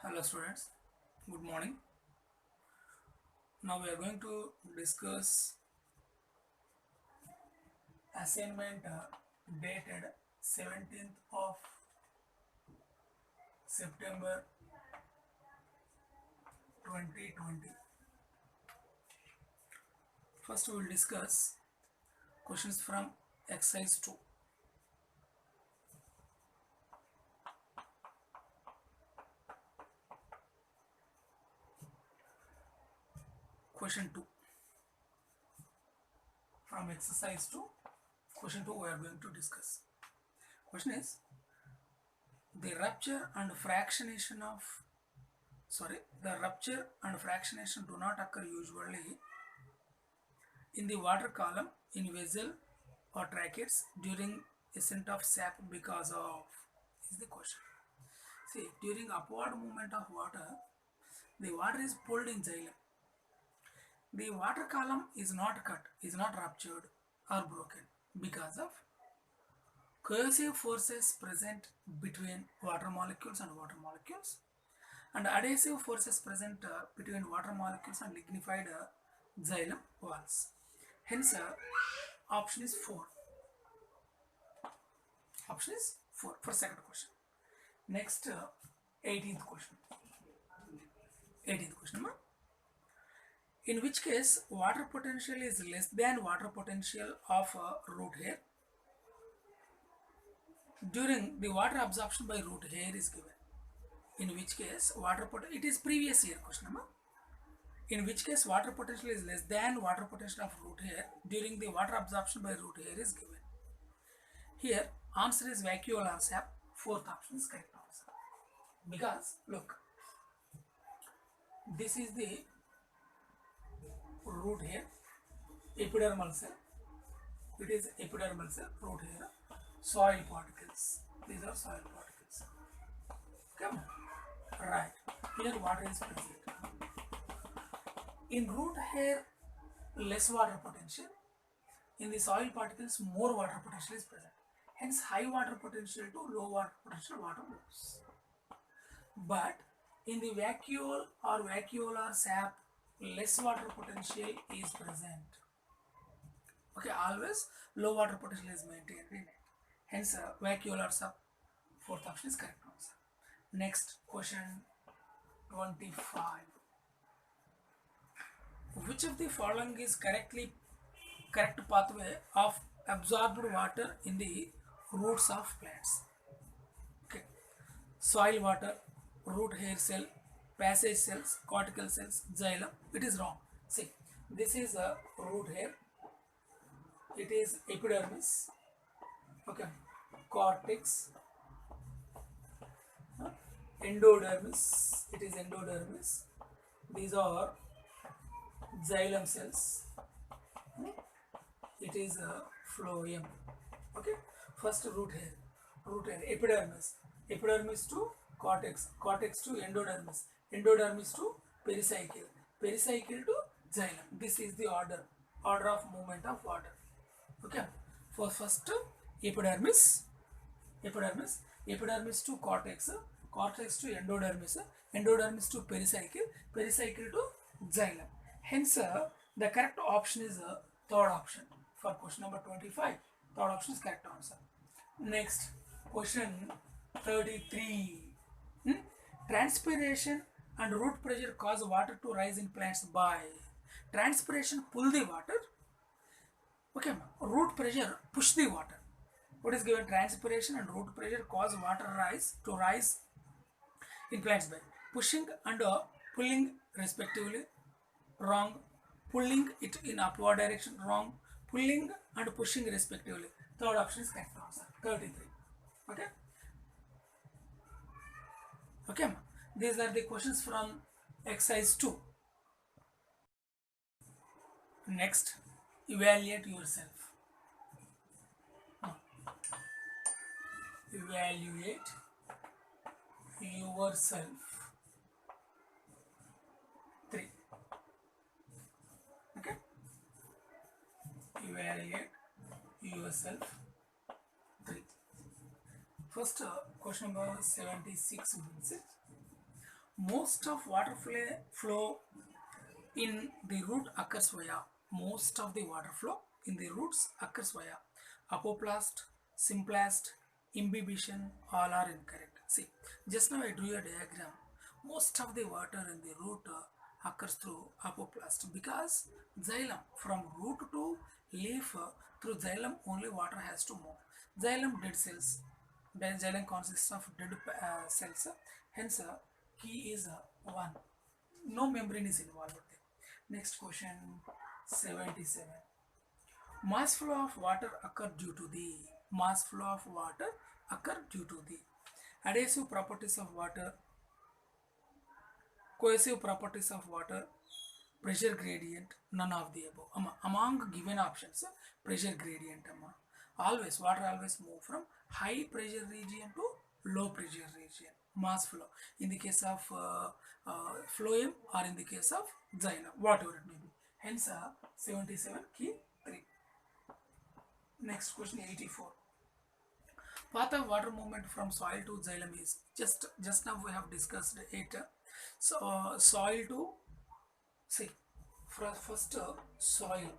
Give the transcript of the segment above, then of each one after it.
Hello students, good morning. Now we are going to discuss assignment dated 17th of September 2020. First we will discuss questions from exercise 2. Question 2. From exercise 2, question 2 we are going to discuss. Question is, the rupture and fractionation do not occur usually in the water column in vessel or tracheids during ascent of sap because of is the question. See, during upward movement of water, the water is pulled in xylem. The water column is not cut, is not ruptured or broken because of coercive forces present between water molecules and adhesive forces present between water molecules and lignified xylem walls. Hence, option is 4. Option is 4 for second question. Next, 18th question. 18th question. In which case, water potential is less than water potential of root hair during the water absorption by root hair is given. In which case, it is previous year question. In which case, water potential is less than water potential of root hair during the water absorption by root hair is given. Here, answer is vacuolar sap. Fourth option is correct answer. Because look, this is the root hair, epidermal cell. It is epidermal cell, root hair, soil particles. These are soil particles. Come on. Right. Here water is present. In root hair, less water potential. In the soil particles, more water potential is present. Hence, high water potential to low water potential water moves. But in the vacuole or vacuolar sap, less water potential is present. Okay, always low water potential is maintained in it. Hence, vacuolar sap, fourth option is correct answer. Next question 25. Which of the following is correct pathway of absorbed water in the roots of plants? Okay, soil water, root hair cell, passage cells, cortical cells, xylem. It is wrong. See, this is a root hair. It is epidermis. Okay, cortex, endodermis. It is endodermis. These are xylem cells. It is a phloem. Okay, first root hair, epidermis to cortex to endodermis to pericycle to xylem. This is the order of movement of water. Okay, for first epidermis to cortex to endodermis to pericycle to xylem. Hence, the correct option is third option for question number 25. Third option is correct answer. Next, question 33. Transpiration and root pressure cause water to rise in plants by transpiration pull the water. Okay, root pressure push the water. What is given? Transpiration and root pressure cause water to rise in plants by pushing and pulling respectively. Wrong. Pulling it in upward direction. Wrong. Pulling and pushing respectively. Third option is correct answer. 33. Okay. Okay. These are the questions from exercise 2. Next, evaluate yourself. Evaluate yourself. 3. Okay. Evaluate yourself. 3. First, question number 76. most of water flow in the root occurs via, most of the water flow in the roots occurs via apoplast, symplast, imbibition, all are incorrect. See, just now I drew a diagram. Most of the water in the root occurs through apoplast because xylem, from root to leaf, through xylem only water has to move. Xylem dead cells. Xylem consists of dead cells. Hence, key is 1. No membrane is involved there. Next question 77. Mass flow of water occur due to the, mass flow of water occur due to the adhesive properties of water, cohesive properties of water, pressure gradient, none of the above. Among given options, pressure gradient. Always, water always move from high pressure region to low pressure region. Mass flow in the case of phloem or in the case of xylem, whatever it may be. Hence, 77 key 3. Next question 84. Path of water movement from soil to xylem is just now we have discussed it. So soil to, see, first soil,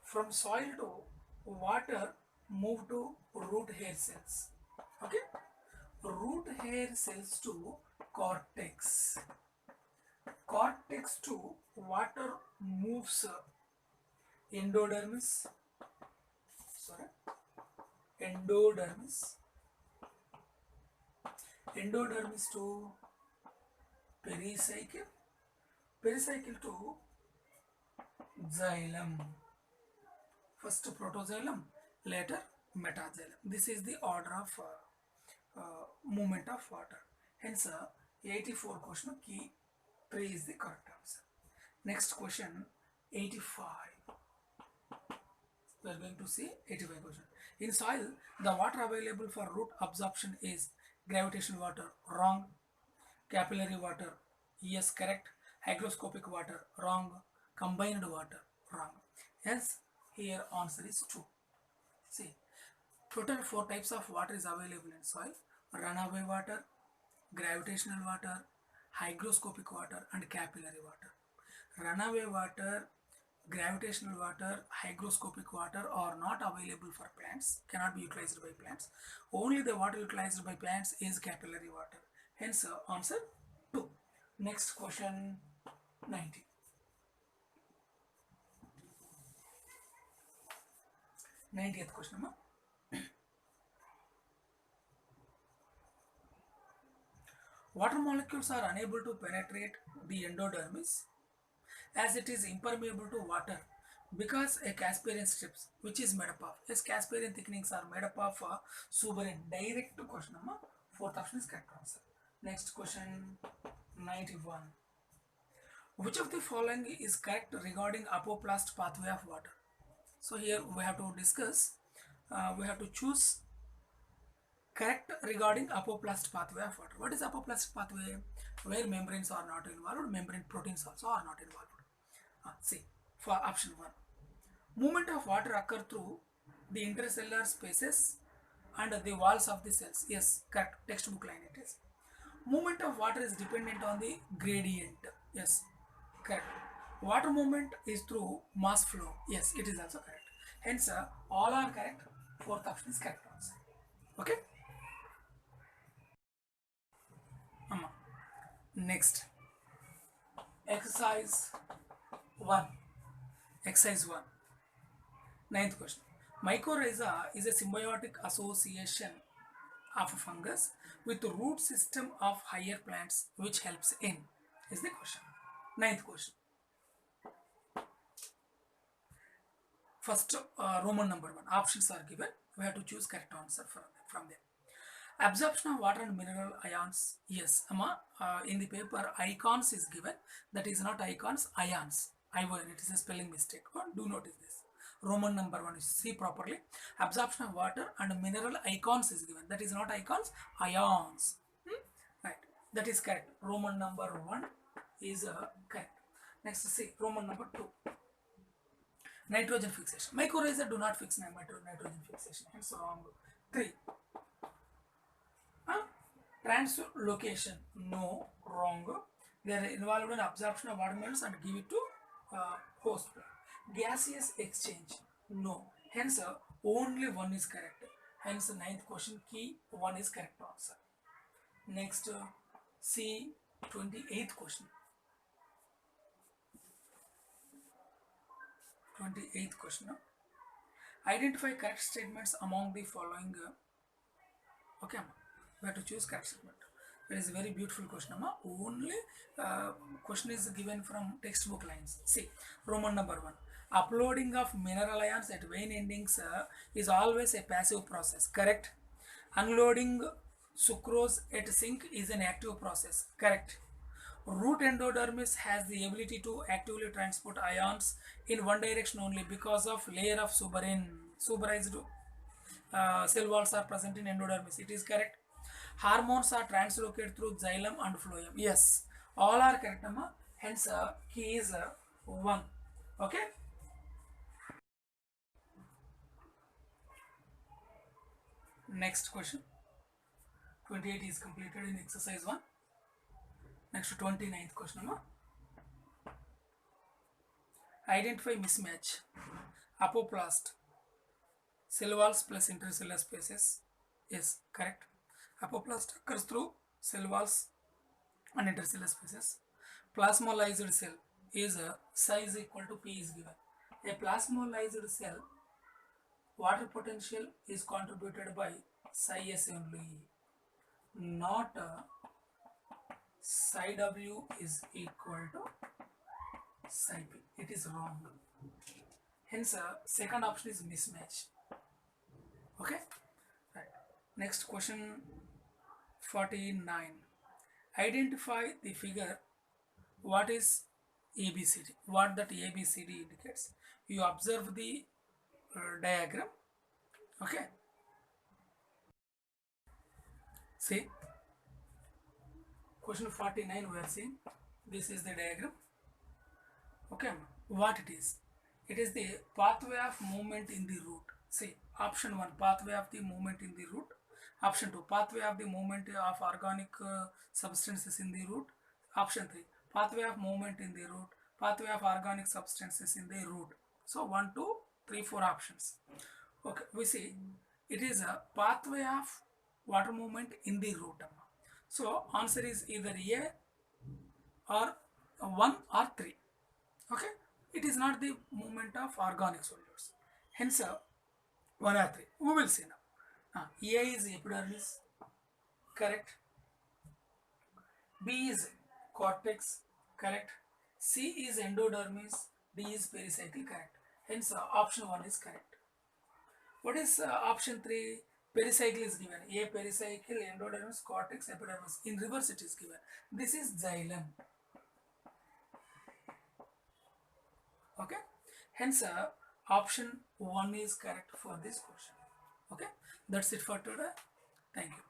from soil to water move to root hair cells. Okay, root hair cells to cortex, cortex to water moves endodermis, sorry, endodermis, endodermis to pericycle, pericycle to xylem. First protoxylem, later metaxylem. This is the order of movement of water. Hence, 84 question key 3 is the correct answer. Next question 85. We are going to see 85 question. In soil, the water available for root absorption is gravitational water, wrong. Capillary water, yes, correct. Hygroscopic water, wrong. Combined water, wrong. Hence, here answer is 2. See, total 4 types of water is available in soil: runaway water, gravitational water, hygroscopic water, and capillary water. Runaway water, gravitational water, hygroscopic water are not available for plants, cannot be utilized by plants. Only the water utilized by plants is capillary water. Hence, answer 2. Next question 90. 90th question. Water molecules are unable to penetrate the endodermis as it is impermeable to water because a Casparian strips, which is made up of, yes, Casparian thickenings are made up of suberin. Direct question. Fourth option is correct answer. Next question 91. Which of the following is correct regarding apoplast pathway of water? So here we have to discuss, we have to choose correct regarding apoplast pathway of water. What is apoplast pathway? Where membranes are not involved, membrane proteins also are not involved. See, for option 1, movement of water occur through the intercellular spaces and the walls of the cells. Yes, correct. Textbook line it is. Movement of water is dependent on the gradient. Yes, correct. Water movement is through mass flow. Yes, it is also correct. Hence, all are correct. Fourth option is correct answer. Okay. Next, exercise 1. Exercise 1. 9th question. Mycorrhiza is a symbiotic association of a fungus with the root system of higher plants which helps in, is the question. 9th question. First, Roman number 1. Options are given. We have to choose correct answer from them. Absorption of water and mineral ions. Yes, in the paper icons is given. That is not icons, ions. It is a spelling mistake. Do notice this. Roman number 1 is see properly. Absorption of water and mineral icons is given. That is not icons, ions. Right. That is correct. Roman number 1 is correct. Next, see Roman number 2. Nitrogen fixation. Mycorrhiza do not fix nitrogen fixation. Hence wrong. 3. Translocation, no, wrong. They are involved in absorption of water molecules and give it to host plant. Gaseous exchange, no. Hence, only one is correct. Hence, ninth question key, one is correct answer. Next, see 28th question. 28th question. Identify correct statements among the following. Okay, we have to choose correct statement. It is a very beautiful question. Only question is given from textbook lines. See, Roman number 1. Uploading of mineral ions at vein endings is always a passive process. Correct. Unloading sucrose at sink is an active process. Correct. Root endodermis has the ability to actively transport ions in one direction only because of layer of suberized cell walls are present in endodermis. It is correct. Hormones are translocated through xylem and phloem. Yes, all are correct. Hence, key is 1. Okay. Next question. 28 is completed in exercise 1. Next, 29th question. Identify mismatch. Apoplast. Cell walls plus intercellular spaces. Yes, correct. Apoplast occurs through cell walls and intercellular spaces. Plasmolysed cell is size equal to P is given. A plasmolysed cell water potential is contributed by psi S only, not psi W is equal to psi P. It is wrong. Hence, second option is mismatch. Okay. Right. Next question 49. Identify the figure. What is ABCD? What that ABCD indicates? You observe the diagram. Okay. See, question 49 we are seeing. This is the diagram. Okay. What it is? It is the pathway of movement in the root. See, option 1, pathway of the movement in the root. Option 2, pathway of the movement of organic substances in the root. Option 3, pathway of movement in the root, pathway of organic substances in the root. So 1, 2, 3, 4 options. Okay, we see it is a pathway of water movement in the root. So answer is either A or 1 or 3. Okay, it is not the movement of organic solutes. Hence 1 or 3. We will see now. A is epidermis, correct. B is cortex, correct. C is endodermis, D is pericycle, correct. Hence, option 1 is correct. What is option 3? Pericycle is given. A pericycle, endodermis, cortex, epidermis. In reverse, it is given. This is xylem. Okay. Hence, option 1 is correct for this question. Okay. That's it for today. Thank you.